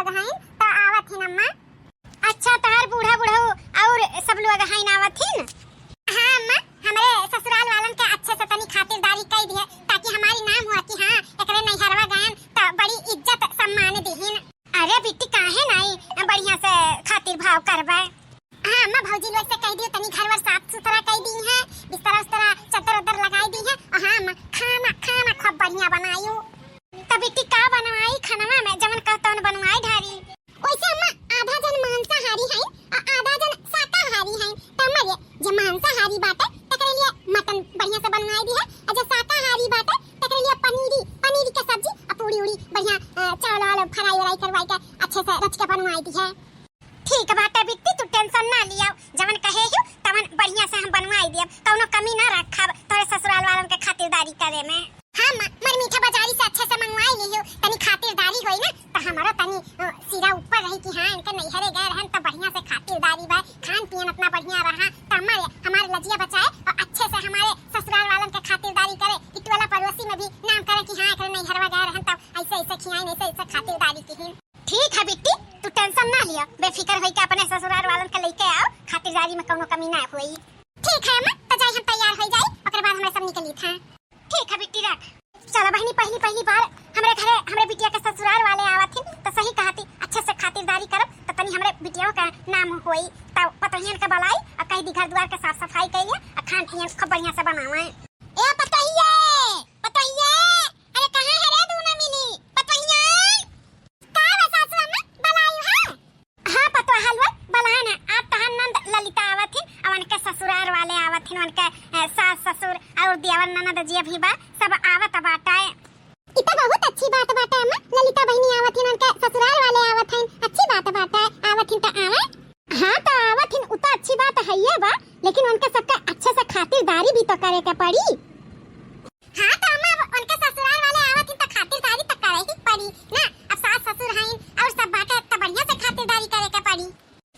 लोग हैं तो आवत हिन अम्मा। अच्छा तार बूढ़ा बूढ़ा और सब लोग हैं आवत हिन। हां अम्मा हमरे ससुराल वालन के अच्छे से तनी खातिरदारी कई दिए ताकि हमारी नाम हुआ कि हां एकरे नैहरवा गयन तो बड़ी इज्जत सम्मान दिहिन। अरे बिट्टी काहे नहीं बढ़िया से खातिर भाव करबे। हां अम्मा भौजी लोग से कह दियो तनी घरवर साफ सुथरा कई दी है, बिस्तर उस्तर चद्दर उद्दर लगाई दी है। और हां अम्मा खाना खाना खूब बढ़िया बनायो। तब बिट्टी का बनवाई खाना में जवन कहतन बनवाई ढारी। ओइसे अम्मा आधा जन मांसाहारी है और आधा जन शाकाहारी है। तमरे जे मांसाहारी बाटे तकरे लिए मटन बढ़िया से बनवाई दी है और जे शाकाहारी बाटे तकरे लिए पनीर के सब्जी और पूरी उड़ी बढ़िया चावल वाला फ्राई व्राई करवाई के अच्छे से रच के बनवाई दी है। ठीक बाटे बिट्टी तू टेंशन ना लिया, जवन कहे हो तवन बढ़िया से हम बनवाई देब, कौनो कमी ना रखब तोरे ससुराल वालन के खातिरदारी करे में। हां मर मीठा बाजारी से अच्छे से मंगवाई लियो तनी खातिरदारी होई ना त हमारा तनी सिरा ऊपर रही कि हां इनके नैहरे गए रहन त बढ़िया से खातिरदारी बा, खान पियन अपना बढ़िया रहा त हमारे लजिया बचाए और अच्छे से हमारे ससुराल वालन के खातिरदारी करे। इट वाला पड़ोसी में भी नाम करे कि हां एकरे नैहरवा गए रहन त ऐसे ऐसे खियाई ऐसे खातिरदारी की। ठीक है बिट्टी तू टेंशन ना लिया, बेफिक्र होई के अपने ससुराल वालन के लेके आओ, खातिरदारी में कोनो कमी ना होई। ठीक है अम्मा त जाई हम तैयार हो जाई ओकर बाद हमरा सब निकली था। ठीक है बिट्टी रख। चलो बहनी पहली बार हमरे घरे हमरे बिटिया के ससुराल वाले आवत हिन त सही कहती अच्छे से खातिरदारी करब त तनी हमरे बिटिया का नाम होई त पतहियन के बलाई और कई दी घर द्वार के साफ सफाई कइले और खान पियन खूब बढ़िया से बनावे। ए पतहिया अरे कहां है रे तू ना मिली पतहिया का सासु अम्मा बलाई है। हां पतो हलवा बलाना आप तहन नंद ललिता आवत हिन और उनके ससुराल वाले आवत हिन, उनके सास ससुर और देवर ननद जी भी बा सब आवत बाटे। इता बहुत अच्छी बात बाटे अम्मा, ललिता बहनी आवत हिन उनके ससुराल वाले आवत हिन, अच्छी बात बाटे। आवत हिन त आवे। हां त आवत हिन उता अच्छी बात है ये बा, लेकिन उनके सबके अच्छे से खातिरदारी भी तो करे के पड़ी। हां त अम्मा उनके ससुराल वाले आवत हिन त खातिरदारी त करे ही पड़ी ना, अब सास ससुर हैं और सब बाटे त बढ़िया से खातिरदारी करे के पड़ी।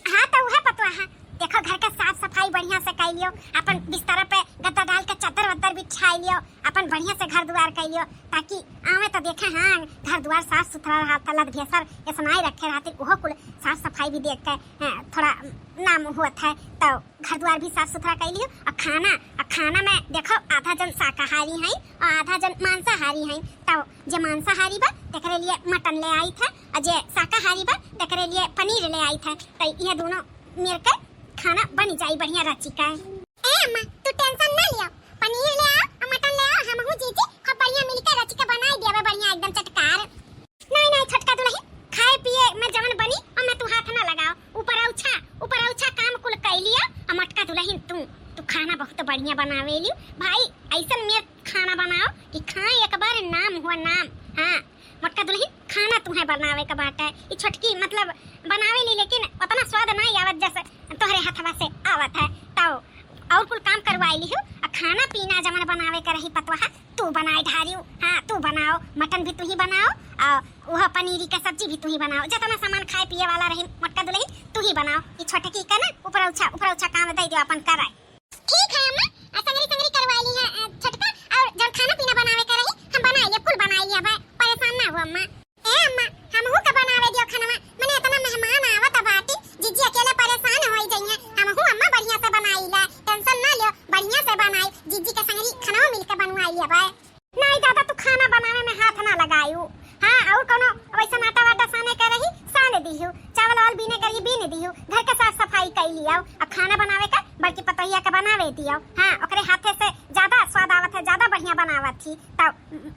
हां त उहे पतवा है देखो घर का साफ सफाई बढ़िया से कर लियो, अपन बिस्तर पे गद्दा डाल के चद्दर वद्दर बिछाई लियो, अपन बढ़िया से घर द्वार कर लियो ताकि आवे तो देखे हां घर द्वार साफ सुथरा रहा, तलत भेसर ऐसनाई रखे रहते ओहो कुल साफ सफाई भी देख के थोड़ा नाम होत है तो घर द्वार भी साफ सुथरा कर लियो। और खाना में देखो आधा जन शाकाहारी हैं और आधा जन मांसाहारी हैं, तो जे मांसाहारी बा तकरे लिए मटन ले आई था और जे शाकाहारी बा तकरे लिए पनीर ले आई था, तो ये दोनों मिल के खाना बन जाई बढ़िया रची का। ए अम्मा तू टेंशन ना लियो, पनीर ले आओ और मटन ले आओ, हमहु जीजी खूब बढ़िया मिलके रची के बनाई देबे बढ़िया एकदम चटकार। नहीं छोटका दुल्हन खाए पिए में जवन बनी और मैं तू हाथ ना लगाओ, ऊपर औछा काम कुल कर लिया। और मटका दुल्हन तू खाना बहुत बढ़िया बनावेली भाई, ऐसा में खाना बनाओ कि खाए एक बार नाम हुआ नाम। हां मटका दुल्हन खाना तुम्हें बनावे का बात है, ये छोटकी मतलब बनावेली लेकिन उतना स्वाद नहीं आवत जैसे तोहरे हाथवा से आवत है, तो और कुल काम करवाई ली हूं। और खाना पीना जमन बनावे का रही पतवा तू बनाई ढारियो। हां तू बनाओ, मटन भी तू ही बनाओ और वह पनीर का सब्जी भी तू ही बनाओ, जितना सामान खाए पिए वाला रही मटका दुल्हन तू ही बनाओ। ये छोटकी का ना ऊपर औछा काम दे दियो अपन कराए। ठीक है अम्मा संगरी करवाई ली है छोटका, और जब खाना पीना बनावे का रही हम बनाइए कुल बनाइए भाई, परेशान ना हो अम्मा। ए अम्मा हमहु का बनावे दियो खाना, मने इतना मेहमान आवत बाटी जीजी अकेले परेशान होई जइए, हमहु अम्मा बढ़िया से बनाईला, टेंशन ना लियो बढ़िया से बनाई जीजी के संगरी खाना मिल के बनवाइए भाई। नहीं दादा तू खाना बनावे में हाथ ना लगायू। हां और कोनो वैसा आटा वाटा साने का रही सान दियो, चावल वाल बीने करी बीने दियो, घर के साफ सफाई कर लियो और खाना बनावे का बल्कि पतैया के बनावे दियो। हां ओकरे हाथे से ज्यादा स्वाद आवत है, ज्यादा बढ़िया बनावत थी, तो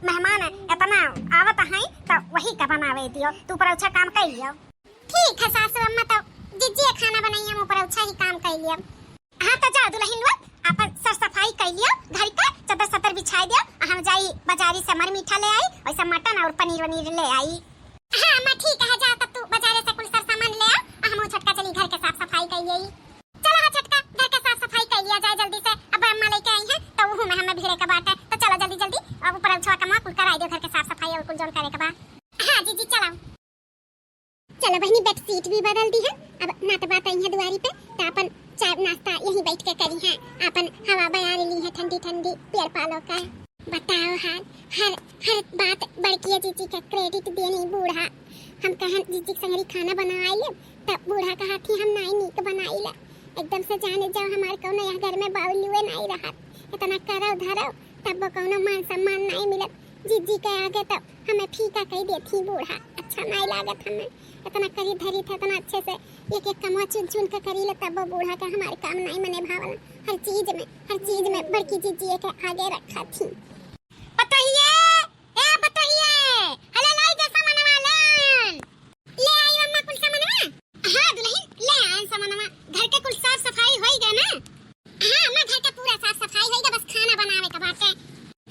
मेहमान इतना आवत है तो वही का बनावे दियो, तू ऊपर अच्छा काम कर लियो। ठीक है सासू अम्मा तो जीजी खाना बनाइए हम ऊपर अच्छा ही काम कर लियो। हां तो जा दुल्हन लोग अपन सर सफाई कर लियो, घर का चद्दर सतर बिछाई दियो, हम जाई बाजारी से मर मीठा ले आई और सब मटन और पनीर वनीर ले आई। हां अम्मा ठीक है जा तब तू बाजारे से कुल सर सामान ले आ, हम छोटका चली घर के साफ सफाई कर लियो। चलो हां छोटका घर के साफ सफाई कर लिया जाए जल्दी से, अब अम्मा लेके आई है तो वो में हमें भीड़े का बात है, तो चलो जल्दी अब ऊपर छुआ का कुल कराई दो घर के साफ सफाई और कुल जोन करे का बा। हां जीजी चलो बहनी बेड सीट भी बदल दी है, अब नात बात आई है दुआरी पे तो अपन चाय नाश्ता यहीं बैठ के करी है, अपन हवा बयान ली है ठंडी ठंडी पेड़ पालो का। बताओ हर बात बड़की जीजी का क्रेडिट देनी बूढ़ा हम कहन जीजी के संगरी खाना बनाई ले तब बूढ़ा कहा थी हम नहीं नीक बनाई ला एकदम से जाने जाओ हमारे कौनो यहाँ घर में बावलुए नहीं रहा इतना करो धरो तब कौनो मान सम्मान नहीं मिलत जीजी के आगे तब हमें फीका कह देती बूढ़ा अच्छा नहीं लागत हमें इतना करी धरी था इतना अच्छे से एक एक कमवा चुन चुन के करी ले तब बूढ़ा का हमारे काम नहीं मने भावल हर चीज में बड़की जीजी के आगे रखा थी बताइए हले लाई जैसा मनवा ले आई अम्मा कुल सामानवा हां दुल्हन ले आए सामानवा घर के कुल साफ सफाई होई गए ना हां अम्मा घर के पूरा साफ सफाई होई गए बस खाना बनावे का बाटे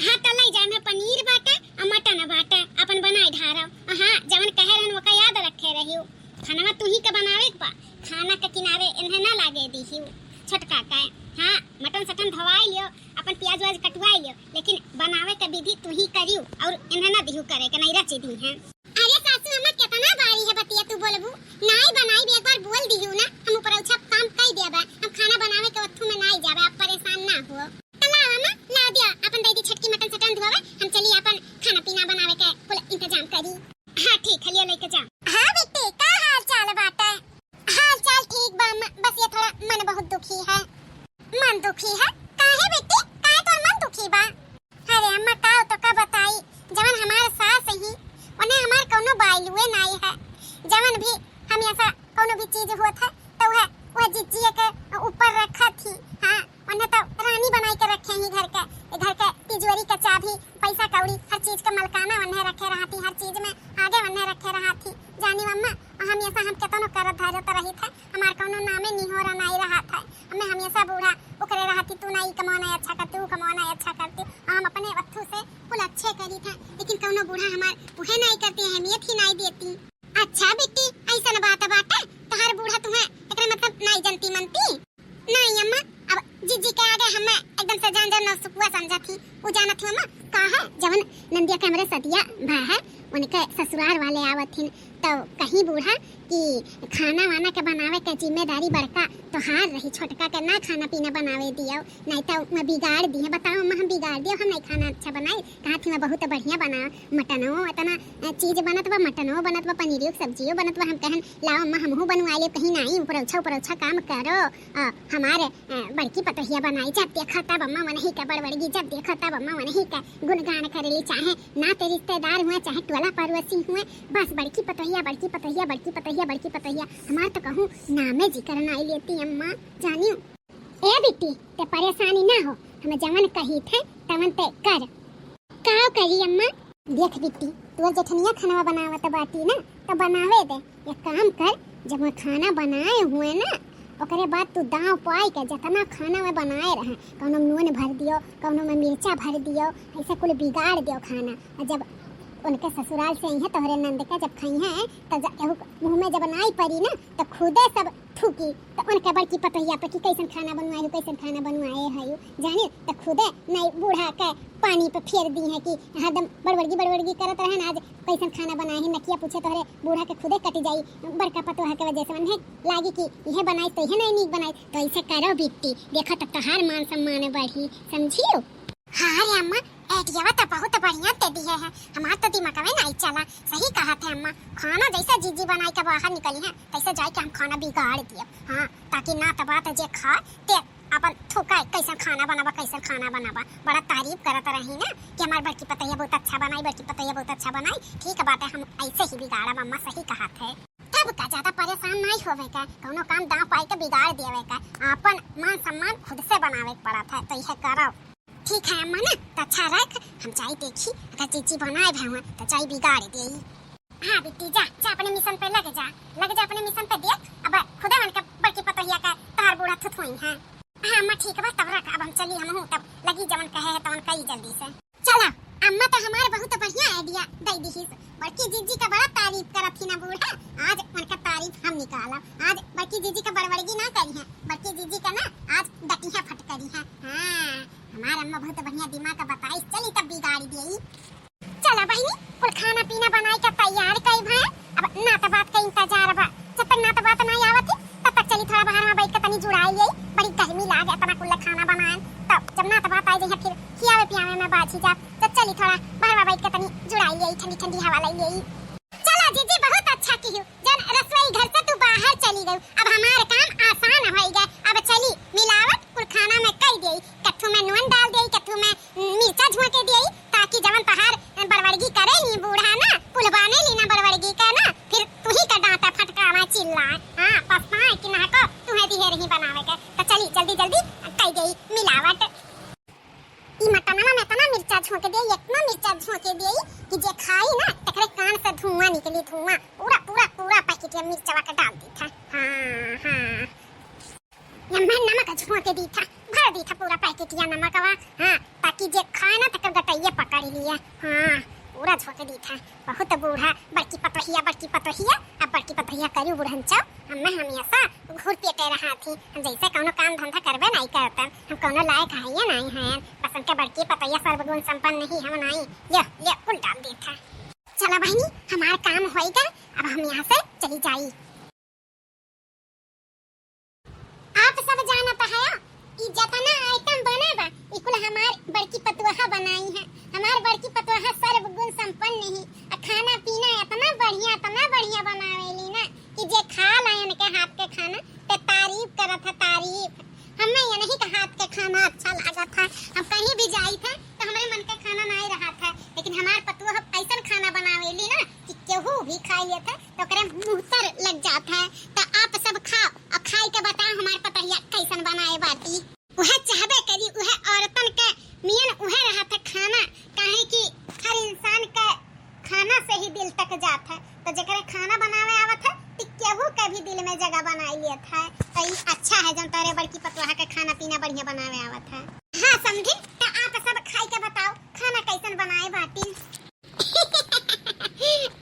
हां तो लई जाए में पनीर बाटे और मटन बाटे अपन बनाई ढारो हां जवन कहे रहन वो का याद रखे रहियो खाना तू ही का बनावे बा खाना के किनारे इन्हें ना लागे दीहियो छोटका का हां मटन सटन धवाई लियो अपन प्याज वाज कटवाई लियो लेकिन बनावे के विधि तू ही करियो और इन्हें ना दिहु करे के नहीं रची दी है अरे सासू अम्मा कितना बारी है बतिया तू बोलबू नहीं बनाई भी एक बार बोल दियो ना हम ऊपर उछा काम कई देबा हम खाना बनावे के वथु में नहीं जाबे आप परेशान ना हो तला अम्मा ला दिया अपन दीदी छटकी मटन सटन धोवे हम चली अपन खाना पीना बनावे के पूरा इंतजाम करी हां ठीक है लियो लेके जा हां बेटी का हाल चाल बाटे हाल चाल ठीक बा बस ये थोड़ा मन बहुत दुखी है मन दुखी है काहे बेटी काहे तो मन दुखी बा अरे अम्मा का तो का बताई जवन हमारे सास ही उन्हें हमार कोनो बाइलुए नहीं है जवन भी हम ऐसा कोनो भी चीज होत है तो वह जीजी के ऊपर रखा थी हां उन्हें तो रानी बनाई के रखे ही घर के तिजोरी का चाबी पैसा कौड़ी हर चीज का मलकाना उन्हें रखे रहा थी हर चीज में आगे उन्हें रखे रहा थी जानी अम्मा हम ऐसा हम केतनो करत धारे तो रही था हमार कोनो नामे नहीं हो रहा नहीं रहा था हमें हमेशा बूढ़ा उकरे रहा थी तू नहीं कमाना अच्छा करती तू कमाना अच्छा करती हम अपने वत्थु से कुल अच्छे करी था लेकिन कोनो बूढ़ा हमार उहे नहीं करती अहमियत ही नहीं देती अच्छा बेटी ऐसा न बात बाटे तो हर बूढ़ा तुम्हें एकरा मतलब नहीं जनती मनती नहीं अम्मा अब जीजी के आगे हमें एकदम से जान न सुकुआ समझा थी वो जाना थी अम्मा कहा जवन नंदिया के हमरे सदिया भा है उनके ससुराल वाले आवत थी तो कहीं बूढ़ा कि खाना वाना के बनावे के जिम्मेदारी बड़का तो हार रही छोटका के ना खाना पीना बनावे दियो नहीं तो मैं बिगाड़ दी है बताओ अम्मा हम बिगाड़ दियो हम नहीं खाना अच्छा बनाई कहा थी मैं बहुत बढ़िया बना मटनो इतना चीज बनत बा मटनो बनत बा पनीरियो सब्जियो बनत बा हम कहन लाओ अम्मा हमहू बनवा ले कहीं नहीं ऊपर अच्छा काम करो हमारे बड़की पतहिया बनाई जब देखा तब अम्मा मन ही का बड़बड़गी जब देखा तब अम्मा मन ही का गुणगान करेली चाहे ना ते रिश्तेदार हुए चाहे टोला पड़ोसी हुए बस बड़की पतहिया हमार तो कहूँ नामे जिक्र नहीं लेती अम्मा जानियो ए बेटी ते परेशानी ना हो हमें जवन कही थे तवन ते कर का करी अम्मा देख बेटी तू जेठनिया खाना बनावत बाटी ना तो बनावे दे एक काम कर जब मैं खाना बनाए हुए ना ओकरे बाद तू दाव पाई के जितना खाना में बनाए रहे कौनो नून भर दियो कौनो में मिर्चा भर दियो ऐसे कुल बिगाड़ दियो खाना और जब उनके ससुराल से ही तोहरे नंद का जब खाई है तो मुंह में जब नाई पड़ी ना तो खुदे सब थूकी तो उनके बड़की पतहिया पे कि कैसन खाना बनवाए है जाने तो खुदे नहीं बूढ़ा के पानी पे फेर दी है कि हरदम बड़बड़गी करत रहे आज कैसन खाना बनाए है नकिया पूछे तोहरे बूढ़ा के खुदे कट जाई बड़का पतोहा के वजह से मन लागी कि यह बनाई तो यह नहीं नीक बनाई तो ऐसे करो बिट्टी देखा तब तोहार मान सम्मान बढ़ी समझियो हाँ रे अम्मा एडिया तो बहुत बढ़िया दे दी है हमार तो दिमाग में नहीं चला सही कहा थे अम्मा खाना जैसा जीजी बनाई के बाहर निकली है तैसे जाए के हम खाना बिगाड़ दिए हाँ ताकि ना तो बात जे खा ते अपन थूका कैसा खाना बनाबा बड़ा तारीफ करत रही ना कि हमार बड़की पतैया बहुत अच्छा बनाई ठीक बात है हम ऐसे ही बिगाड़ा अम्मा सही कहा थे तब का ज्यादा परेशान नहीं होवे का कोनो काम दाव पाई के बिगाड़ देवे का अपन मान सम्मान खुद से बनावे पड़ा था तो यह करो ठीक है अम्मा ना तो अच्छा रख हम चाय देखी अगर चीची बनाए भैया तो चाय बिगाड़ दे हाँ बेटी जा अपने मिशन पे लग जा अपने मिशन पे देख अब खुदा मन के बड़की पतहिया का तार बूढ़ा थुथुई है हाँ अम्मा ठीक है तब रख अब हम चली हम तब लगी जवन कहे है तवन कई जल्दी से चला अम्मा तो हमारे बहुत बढ़िया आइडिया दे दी बड़की जीजी का बड़ा तारीफ करत थी ना बूढ़ा आज उनका तारीफ हम निकाला आज बड़की जीजी का बड़बड़गी ना करी है बड़की जीजी का ना आज डटिया फटकरी है हाँ हमारा अम्मा बहुत बढ़िया दिमाग का बताई चली तब बिगाड़ी दी चला बहनी कुल खाना पीना बनाई का तैयार कई भाई अब ना तो बात का इंतजार बा जब तक ना तो बात नहीं आवत तब तक चली थोड़ा बाहर में बैठ के तनी जुड़ाई गई बड़ी गर्मी लागे तना कुल खाना बनाए तब जब ना तो बात आई जइया फिर खियावे पियावे में बाजी जा तो चली थोड़ा बाहर में बैठ के तनी जुड़ाई गई ठंडी हवा लाई गई चला जीजी बहुत अच्छा निकली धुआं, पूरा पूरा पूरा पैकेट में मिर्चवा का डाल दी था। हाँ हाँ यम्मा नमक झोंक दी था, भर दी था पूरा पैकेट या नमकवा। हाँ ताकि जे खाना तक गटैया पकड़ लिया। हाँ पूरा झोंक दी था। बहुत बूढ़ा बड़की पतोहिया अब बड़की पतोहिया करी बुढ़न चाव। हमें हमेशा घूर पेटे रहा थी, हम जैसे कोनो काम धंधा करबे नहीं करता, हम कोनो लायक है नहीं हैं, बस उनके बड़की पतोहिया सर्वगुण संपन्न नहीं हम नहीं। ये कुल डाल दी था। चला बहनी हमारा काम होएगा, अब हम यहाँ से चली जाई। आप सब जानता है ई जितना आइटम बना बा इकुल हमार बड़की पतोहा बनाई है। हमार बड़की पतोहा सर्वगुण संपन्न नहीं, खाना पीना इतना बढ़िया बनावेली ना कि जे खा लायन के हाथ के खाना ते तारीफ करत है तारीफ। हमें ये नहीं कि हाथ के खाना अच्छा लगा था, हम कहीं भी जाई थे तो हमारे मन के खाना नहीं रहा था, लेकिन हमार पतोहा ऐसा खाना बनावेली ना कि केहू भी खा लिए थे तो करे मुंह तर लग जाता है। तो आप सब खाओ और खाई के बताओ हमार पतोहिया कैसन बनाए बाटी। वह चाहबे करी वह औरतन के मियन वह रहा था खाना, काहे कि हर इंसान का खाना से ही दिल तक जाता है। तो जकरे खाना बनावे आवत है तो केहू के भी दिल में जगह बनाई लेत है। तो ये अच्छा है जब तारे बड़की पतोहा का खाना पीना बढ़िया बनावे आवत है। हाँ समझी, तो आप सब खाई के बताओ खाना कैसन बनाए बाटी।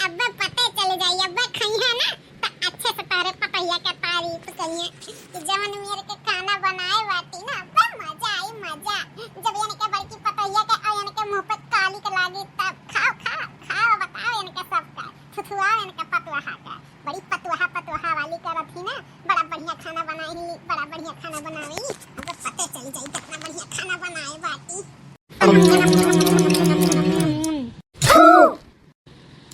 अब पता चल जाई, अब खाई है ना तो अच्छे से तारे पतोहिया का तारीफ करिए कि जवन मेरे के खाना बनाए बाटी ना मजा आई मजा। जब यानी के बड़की पतोहिया के और यानी के मुंह पे काली के लागी तब खाओ बताओ यानी के सब का थुथुआ यानी के पतोहा का बड़ी पतोहा वाली करत थी ना, बड़ा बढ़िया खाना बनाई, बड़ा बढ़िया खाना बनाई। अब पता चल जाई कितना बढ़िया खाना बनाए बाटी।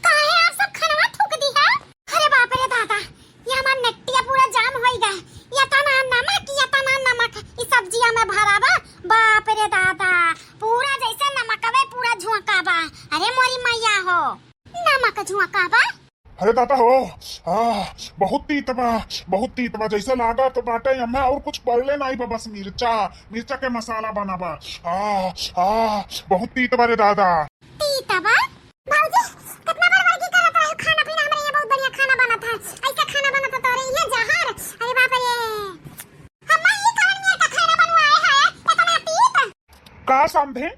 काहे आप सब खाना थूक दी है? अरे बाप रे दादा, ये हमार नट्टिया पूरा जाम होई गए। या तना नमक इस सब्जिया में भरा बा। बाप रे दादा, पूरा जैसे नमकवे पूरा झोंकाबा। अरे मोरी मैया हो, नमक झोंकाबा। अरे दादा हो बहुत तीत बा जैसे लागा तो बाटे हमें और कुछ पड़ले नहीं बा, बस मिर्चा के मसाला बना बा। बहुत तीत बा रे दादा। तीत बा बाबूजी, कितना बार वर्गी करत है खाना पीना, हमारे यहाँ बहुत बढ़िया खाना बना था, ऐसा खाना बना था तोरे ये जहर। अरे बाप रे, हम ये कौन मियां का खाना बनवाए है इतना तीत? का समझे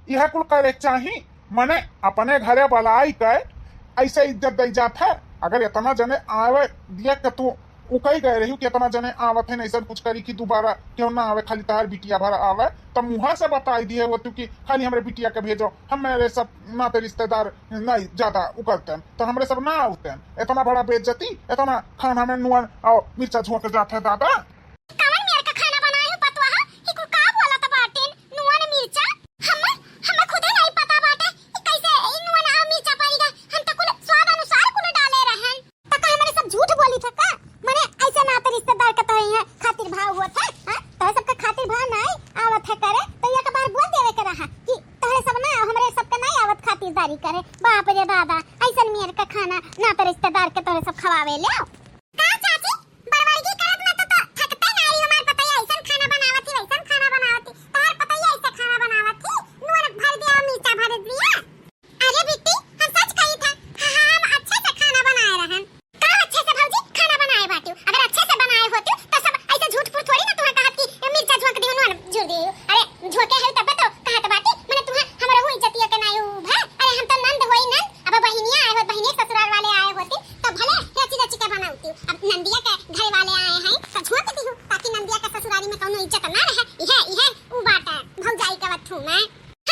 यह कुल करे चाही, मने अपने घरे बलाई के ऐसे इज्जत दई जात है। अगर इतना जने आवे दिया के तू उकई गए रही कि इतना जने आवत है ऐसा कुछ करी कि दोबारा क्यों ना आवे, खाली तार बिटिया भर आवे तो मुहा से बताई दिए वो कि खाली हमरे बिटिया के भेजो, हम मेरे सब नाते रिश्तेदार नहीं ज्यादा उकलते तो हमरे सब ना आते। इतना बड़ा बेइज्जती, इतना खाना में नुआ और मिर्चा झोंक जाता है दादा। करे बाप रे दादा, ऐसा मेरे का खाना ना तो रिश्तेदार के तोरे सब खवावे ले। का चाची बड़वर्गी करत में तो थकते नहीं हमार पतैया ऐसा खाना बनावत थी वैसा खाना बनावत थी, तार पतैया ऐसा खाना बनावत थी नून भर दिया मिर्चा भर दिया। अरे बिट्टी हम सच कही था, हम अच्छे से खाना बनाए रहन। का अच्छे से भौजी खाना बनाए बाटू, अगर अच्छे से बनाए होते तो सब ऐसे झूठ फूट थोड़ी ना तुम्हें कहत कि मिर्चा झोंक दी नून झूर दी। अरे झोंके है तब तो कहत बाटी माने तुम्हें हमरा हो इज्जतिया के नहीं उभा। अरे हम तो नंद होई नंद, अब बहिनिया आए हो, बहिनी ससुराल वाले आए होते तो भले रची के बनाऊती। अब नंदिया के घर वाले आए हैं तो झोंक दी हूं ताकि नंदिया के ससुराली में कोनो इज्जत ना रहे। इहे उ बात है भौजाई का वथू में।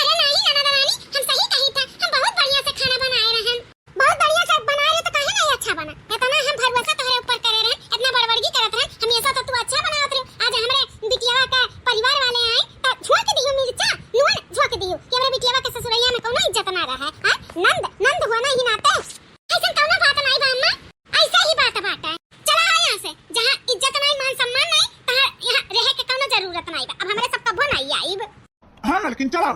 अरे नहीं ननद रानी, हम सही कही था, हम बहुत बढ़िया से खाना बनाए रहन, बहुत बढ़िया से बनाए रहे तो काहे नहीं अच्छा बना। इतना हम भरवसा तोहरे ऊपर करे रहे, इतना बड़बड़गी करत रहे, हम ऐसा तो तू अच्छा बनावत रहे। आज हमरे बिटियावा का परिवार वाले आए तो झोंक दी मिर्चा नून झोंक दी कि हमरे बिटियावा के ससुरैया में कोनो इज्जत ना रहे। नंद होना ही नाते ऐसा कौनो बात नहीं बा अम्मा, ऐसा ही बात बाटे। चला यहाँ से, जहाँ इज्जत नहीं मान सम्मान नहीं तहां यहाँ रहे के कोनो जरूरत नहीं बा। अब हमरे सब कबो नहीं आईब। हां लेकिन चला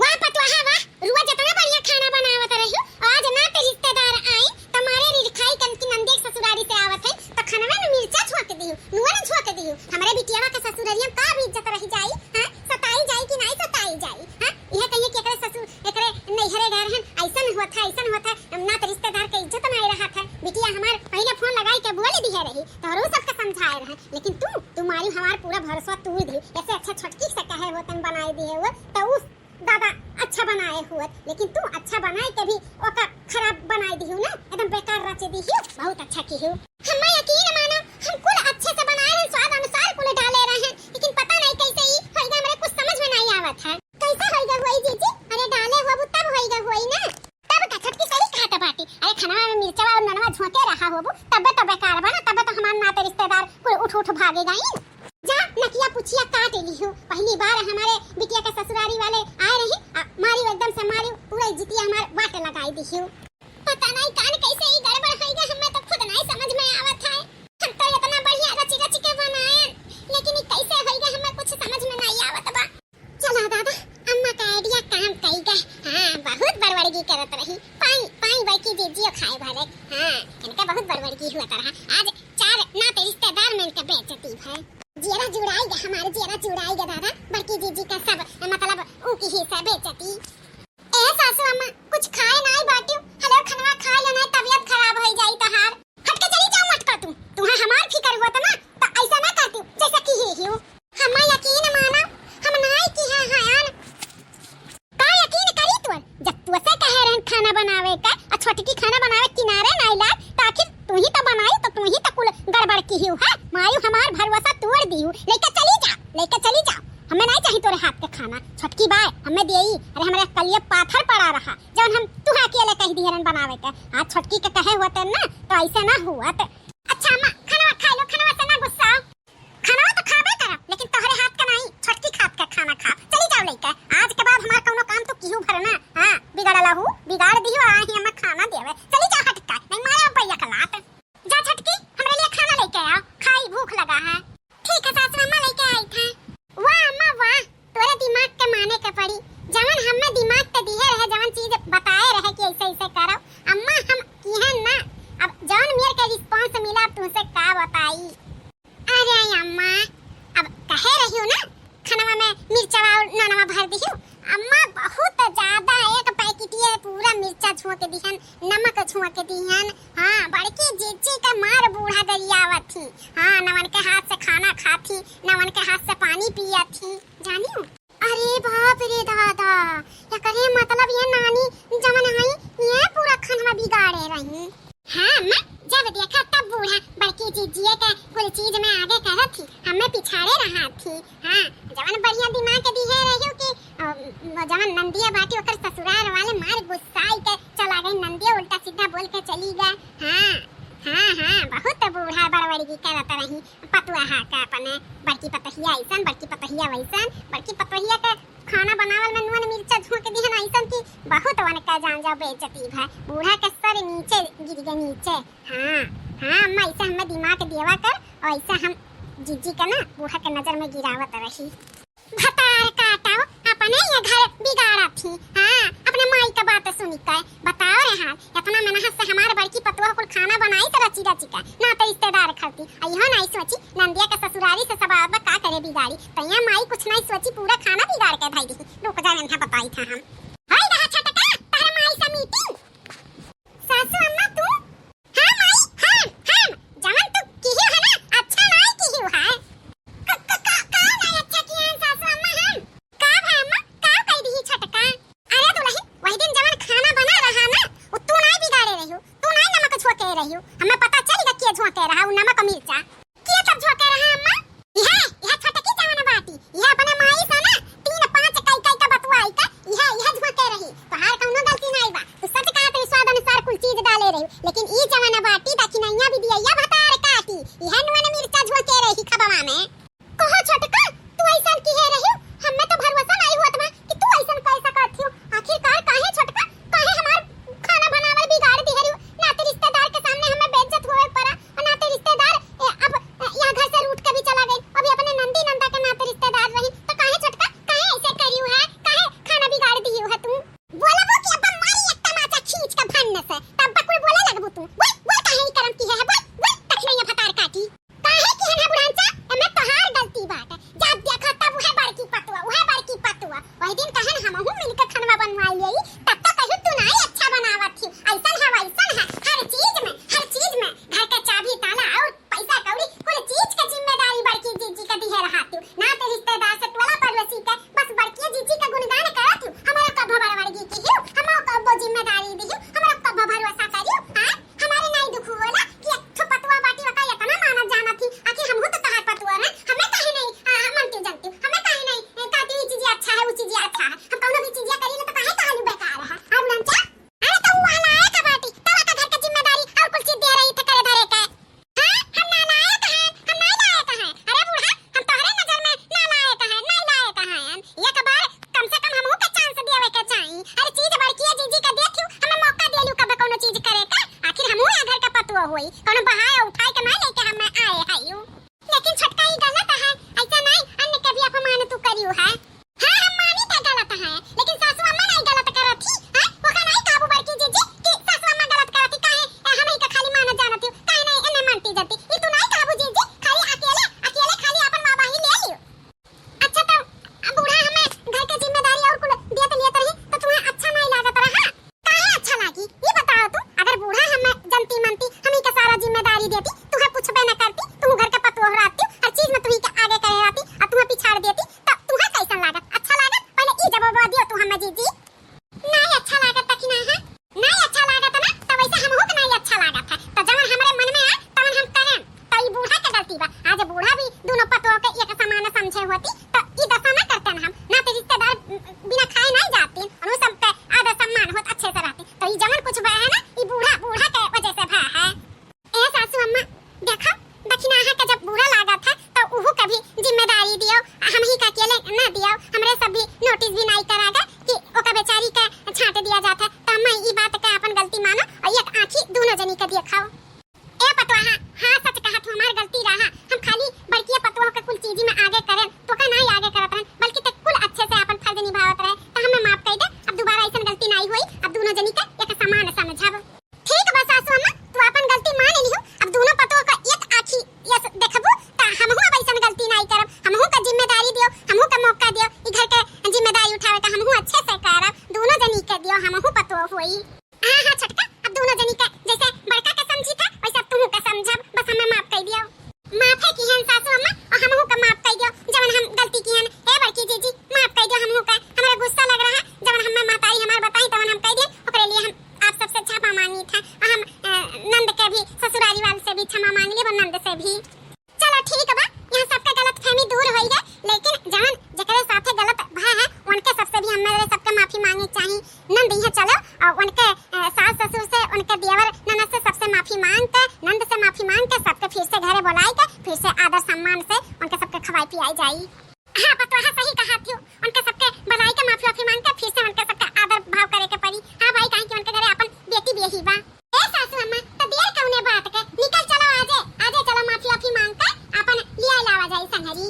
वाह पतवाहा वाह, रुआ जितना बढ़िया खाना बनावत रही आज ना ते रिश्तेदार आई तुम्हारे रिखाई कन की नंदी के ससुरारी से आवत है तो खाना में मिर्चा झोंक दी नून झोंक दी। हमरे बिटियावा के ससुरारिया का भी इज्जत रह जाई। हां सताई जाई कि नहीं सताई जाई। हां यह कहिए कि एकरे ससुर एकरे नैहरे घर हन ऐसन होता ना तो रिश्तेदार के इज्जत नहीं आवत, लेकिन तू अच्छा बनाए के भी ओका खराब बनाई दिहु ना, एकदम बेकार रचे दिहु। बहुत अच्छा किहु। हम्मा यकीन मानो हम कुल अच्छे से बनाए हैं, स्वाद अनुसार कुल डाले रहे हैं, लेकिन पता नहीं कैसे ही होइगा, हमरे कुछ समझ में नहीं आवत है। कैसा होइगा हुई जीजी? अरे डाले हुआ तब होइगा हुई ना, तब का छटकी सही खाता बाटी। अरे खाना में मिर्चा और ननवा झोंके रहा होबू, तब तो बेकार बना, तब तो हमार नाते रिश्तेदार कुल उठ उठ भागेगा ही। जा नकिया पुछिया काट लिहु। पहली बार हमारे बिटिया के ससुरारी वाले आए रही, मारी एकदम से मारी, पूरा जितिया हमार बाटे लगाई दिहु। पता नहीं कान कैसे ही गड़बड़ होइगा, हमें तो खुद नहीं समझ में आवत है। हम तो इतना बढ़िया रची रची के बनाए, लेकिन ये कैसे होइगा हमें कुछ समझ में नहीं आवत बा। चला दादा, अम्मा का आइडिया काम कईगा। हां बहुत बड़बड़गी करत रही, पाई पाई बाकी जीजियो खाए भरे। हां इनका बहुत बड़बड़गी हुआ तरह। आज चार नाते रिश्तेदार में इनका बेइज्जती है। जेरा जुड़ाएगा, हमारे जेरा जुड़ाएगा दादा, बड़की जीजी का सब मतलब ऊ की हिस्सा बेचती। ए सासू अम्मा कुछ खाए नहीं बाटियो, हलो खनवा खा लो ना, तबीयत खराब हो जाई तहार। हट के चली जाओ, मत कर तू, तुम्हें हमार फिकर हुआ था ना, तो ऐसा ना करती जैसा की ही हूं। हम्मा यकीन मानो हम नहीं की है हयान का यकीन करी तू, जब तू से कहे रहन खाना बनावे का, और छोटी खाना बनावे किनारे नहीं ला, ताकि तू ही तो बनाई, तो तू ही तो कुल गड़बड़ की ही है। मायू हमार भरोसा तोड़ दियो, लेके चली जाओ, हमें नहीं चाहिए तोरे हाथ के खाना। छोटकी बाय हमें देई, अरे हमारे कलिए पाथर पड़ा रहा, जब हम तुहा अकेले कह दिहरन बनावे के। आज छोटकी के कहे होते ना, तो ऐसे ना हुआ। अच्छा अम्मा खाना खा लो, खाना से ना गुस्सा, खाना तो खाबे करा, लेकिन तोहरे हाथ का नहीं, छोटकी खात का खाना खा। चली जाओ लेके, आज के बाद हमार कोनो काम तो किहू भरना। हां बिगाड़ला हूं, बिगाड़ दियो, आही हमें खाना देवे। चली जाओ हटका, नहीं मारे पैया खलात। जा छोटकी हमरे लिए खाना लेके आओ, खाई भूख लगा है। ठीक है सासू अम्मा लेके आई था। वाह अम्मा वाह, तोरे दिमाग के माने के पड़ी, जवन हमें दिमाग ते दिए रहे, जवन चीज बताए रहे कि ऐसे ऐसे करो अम्मा, हम किहन ना। अब जवन मेरे के रिस्पांस मिला, अब तुमसे का बताई। अरे अम्मा अब कहे रही हो ना, खाना में मिर्चा और ननवा भर दियो। अम्मा बहुत ज्यादा एक पैकेटिए पूरा मिर्चा छुआ के दिहन, नमक छुआ के दिहन। हां बड़की जीजी का मार बूढ़ा गरियावत थी। हां नवन के हाथ से खाना खाती, नवन के हाथ से पानी पिया थी, जानियो। अरे बाप रे दादा, या करे मतलब ये नानी जवन आई, ये पूरा खाना बिगाड़े रही। हां मैं जब देखा तब बूढ़ा बड़की जीजी के कुल चीज में आगे करत थी, हमें पिछाड़े रहा थी। हां जवन बढ़िया दिमाग के दिए रहियो कि जवन नंदिया बाटी ओकर ससुराल वाले मार गुस्साई के चला गई, नंदिया उल्टा सीधा बोल के चली गए। हां बहुत बूढ़ा बड़बड़गी करत रही। पतुआ का अपने बड़की पतहिया ऐसन, बड़की पतहिया वैसन, बड़की पतहिया के खाना बनावल में नून मिर्चा झोंक के दिहन ऐसन की बहुत वन का जान जाओ बेइज्जती है। बूढ़ा के सर नीचे गिर गए नीचे। हां अम्मा ऐसे हमें दिमाग देवा कर, और ऐसे हम जीजी का ना बूढ़ा के नजर में गिरावत रही। भतार काटाओ, अपने ये घर बिगाड़ा थी। हां अपने माई का बात सुनी के बताओ रे। हां इतना मेहनत से हमारे बड़की पतुआ को खाना बनाई तो रची रची का ना तो रिश्तेदार खाती, अइहो नहीं सोची नंदिया के ससुरारी से सब अब का करे बिगाड़ी, तैया माई कुछ नहीं सोची पूरा खाना बिगाड़ के धाई दी। रुक जा नन्हा बताई था हम। हाय रहा छटका तारे माई से मीटिंग। सासू अम्मा तू? हां माई हम जवन तू किहियो है ना, अच्छा नहीं किहियो है। हमें पता चलेगा के झोंके रहा उ नमक मिर्चा के तब झोंके रहा अम्मा। यह छोटकी जवाना बाटी, यह अपने माई से ना 3-5 कई का बतवाई का यह झोंके रही। तोहार कौनो गलती नहीं बा, तू सच कहा तेरे स्वाद अनुसार कुल चीज डाले रही, लेकिन ई जवाना बाटी ताकि नैया भी दिया भतार काटी, यह नून मिर्चा झोंके रही खबवा में। कहो छोटका तू ऐसा की है रही, हमें तो भरोसा नहीं होत बा कि तू ऐसा कैसा करती हो। आखिरकार काहे छोटका, काहे हमार खाना बनावल बिगाड़ दी है, ना तो रिश्तेदार के सामने हमें बेइज्जत होए पड़ा, और ना तो रिश्तेदार अब यहां घर से रूठ के भी चला गई, अभी अपने नंदी नंदा के नाते रिश्तेदार रही, तो काहे छोटका काहे ऐसे करियो है, काहे खाना बिगाड़ दियो है तू। बोलबो कि अब मारी एक तमाचा खींच के भन्न से तब बकुल बोले लगबू तू। बोल काहे ई करम की है बोल। होई कोनो बहाया उठाए के नहीं लेके हम आए हयू। लेकिन छोटका ही गलत है, ऐसा नहीं अन्य के भी अपमान तू करियो है। हां हम मानी था गलत है, लेकिन सासू अम्मा नहीं गलत करत थी है। वो का नहीं काबू बड़की जीजी कि सासू अम्मा गलत करत थी, काहे हम ही का खाली मान जानत हूं, काहे नहीं इन्हें मानती जाती। ई तू नहीं काबू जीजी, खाली अकेले अकेले खाली अपन मां बाही ले लियो। अच्छा तो बूढ़ा हमें घर के जिम्मेदारी और कुल दियत लियत रही तो तुम्हें अच्छा नहीं लागत रहा? काहे अच्छा लागी ये बताओ तू। अगर बूढ़ा हमें जनती मनती हम ही का सारा जिम्मेदारी देती, तुम्हें पूछबे न करती, तुम घर के पतोह रहती, हर चीज में तुम्ही के आगे करे रहती और तुम्हें पिछाड़ देती, तो तुम्हें कैसा लागत? अच्छा लागत? पहले ई जवाब दियो तू हमें जीजी। नहीं अच्छा लागत कि ना है? नहीं अच्छा लागत ना तो वैसे हमहु के नहीं अच्छा लागत है। तो जवन हमरे मन में है तवन हम करें, तो ई बूढ़ा के गलती बा। आज बूढ़ा भी दोनों पतोह के एक समान समझे होती तो ई दशा ना करते न हम, ना तो रिश्तेदार बिना खाए नहीं जाती, और सब पे आदर सम्मान होत अच्छे से रहती। तो ई जवन कुछ बा है ना ई बूढ़ा के वजह से भा है। ए सासू अम्मा देखो दक्षिणा है के जब बूढ़ा लागत है तो उहु के भी जिम्मेदारी दियो, हम ही का अकेले न दियो। हमरे सब भी नोटिस भी नहीं करागा कि ओका बेचारी के छांट दिया जाता है। तो मैं ई बात के अपन गलती मानो और एक आंखी दोनों जनी के दिखाओ। ए पतवाहा हां सच कहत हमार गलती रहा, हम खाली बड़की पतवाह के कुल चीज में आगे करें तो का नहीं आगे करत रहन, बल्कि ते कुल अच्छे से अपन फर्ज निभावत रहे। तो हमें माफ कर दे, अब दोबारा ऐसा गलती नहीं हुई। अब दोनों जनी के एक समान समझब। ठीक बा सासू अम्मा तू अपन गलती मान लिहु। अब दोनों पतोह का एक आंखी यस देखबू त हमहु अब ऐसा गलती नहीं करब। हमहु का जिम्मेदारी दियो, हमहु का मौका दियो, ई घर के जिम्मेदारी उठावे का हमहु अच्छे से करब। दोनों जनी के दियो, हमहु पतोह होई। हां हां छोटका अब दोनों जनी के जैसे बड़का के समझी था वैसे अब तुहु के समझब। बस हमें माफ कर दियो। माफ है की हन सासू अम्मा और हमहु का माफ कर दियो जवन हम गलती की हन। ए बड़की जीजी माफ कर दियो हमहु का। हमरा गुस्सा लग रहा है जवन हमें माताई हमार बताई तवन हम कह दिए, ओकरे लिए हम आप सबसे क्षमा मांगी था। और हम नंद के भी ससुराली वाले से भी क्षमा मांग लिए, वो नंद से भी। चलो ठीक बा, यहाँ सबका गलतफहमी दूर होई गए। लेकिन जवन जकरे साथे गलत भा है उनके सबसे भी हमें सबके माफी मांगे चाहिए। नंद यहाँ चलो और उनके सास ससुर से, उनके देवर ननद से सबसे माफी मांग के, नंद से माफी मांग के सबके फिर से घरे बुलाई के फिर से आदर सम्मान से उनके सबके खवाई पियाई जाई। हाँ पतवाहा सही कहा थी, उनके सबके बुलाई के माफी मांग के फिर से उनके सबका आदर भाव करे के पड़ी। हाँ भाई काहे कि उनके घरे अपन बेटी बेही बा। ए सासू अम्मा तो देर कौने बात के, निकल चलो आजे आजे चलो माफी मांग के अपन लिया लावा जाई संगरी।